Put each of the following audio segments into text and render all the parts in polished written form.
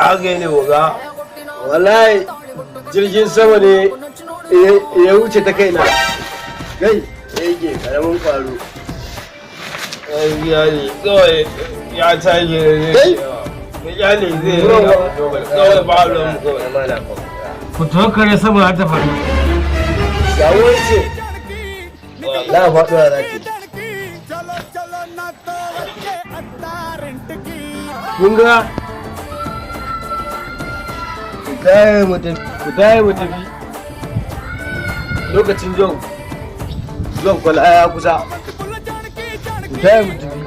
haka ne oga wallahi jirgin sama ne ya wuce ta kaina gai yake karamin kwaro ya ne kawai ya tage ne ya ne zai kawai ba ruwan mu kawai ku to kare saboda ta faru shawar ce la faɗuwa za ki kun ga ku tayi mu tafi lokacin zuwan kwal'a ya kusa ku tayi mu tafi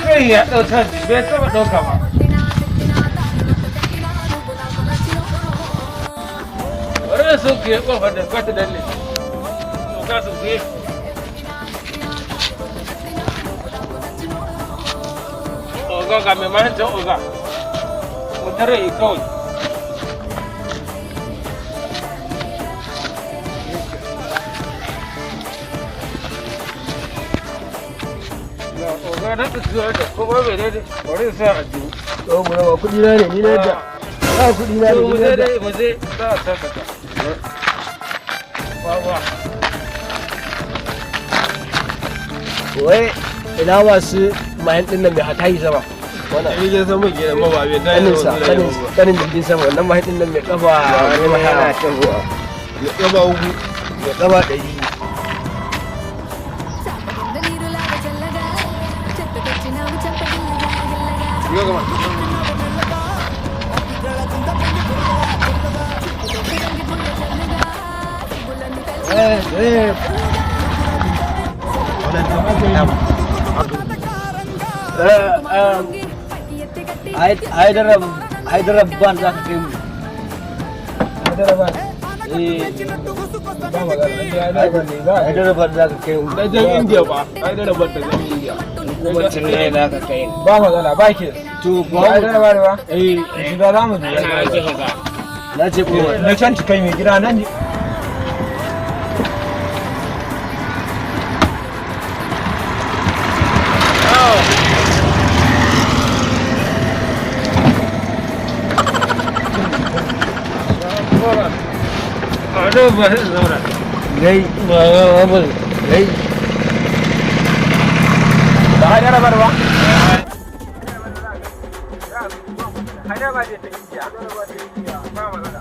kai ya ɗauka bai taɓa ɗauka ba wani sun ke ƙofar da kwata dalle ɗauka su ke oga ga mai mahancin oga mutare yi kawai oga na ta zuwa da kuma bai daidai bari sa a jiwu ɗau mu rawa kuɗi na ne ni na yadda ba kuɗi na ne ni na yadda mu je za a sakata wawa wai ina masu mayan ɗin nan mai hatayi sama wannan jirgin sama ke nan ba bai tayi kanin jirgin sama wannan mayan ɗin nan mai kafa ne ma yana shan ruwa mai kafa uku mai kafa 100 Hyderabad za ka kai mu. Hyderabad za ka kai mu. dajen indiya ba Hyderabad da zan indiya Kuma Chennai za ka kai mu. ba magana ba ke To Hyderabad ba shiga za mu je na ce kuma na can kai mai gida nan ne gai gai da Hyderabad ba Hyderabad ta indiya ba magana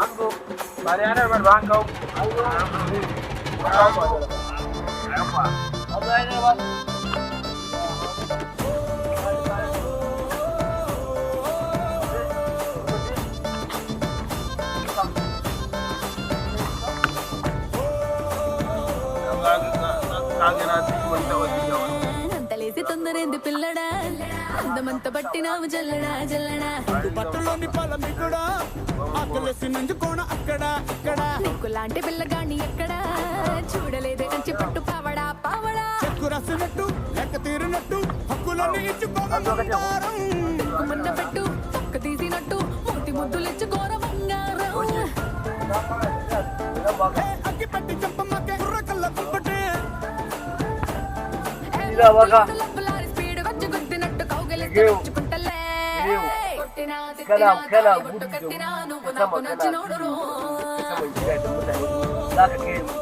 an go ba da Hyderabad ba an go అంతలేసి తొందరేంది పిల్లడా అందమంత పట్టినావు జల్లడా జల్లడా పట్టులోని పలమికుడా ఆకలేసి నంజుకోణ అక్కడ ఇక్కడ నీకులాంటి పిల్లగాని ఎక్కడా చూడలేదే కంచి పట్టు పావడా పావడా చెక్కు రాసినట్టు లెక్క తీరినట్టు హక్కులన్నీ ఇచ్చుకోగలుగుతారం మున్న పెట్టు పక్క తీసినట్టు మూతి ముద్దులిచ్చుకోర బంగారం అగ్గి పెట్టి చంపమ్మకే కుర్ర కళ్ళ కుంపటే స్పీడ్ వచ్చి గుద్దినట్టు కౌగిలిస్తే నచ్చుకుంటలే కొట్టినా తిట్టినా బుట్టు కట్టినా నువ్వు నాకు నచ్చినోడు za ka kai mu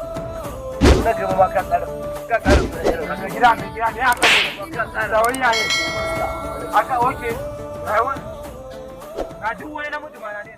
na gaba ma ka tsara ka tsara gida ne haka da wani yayi haka oke na duk wani namiji ma na ne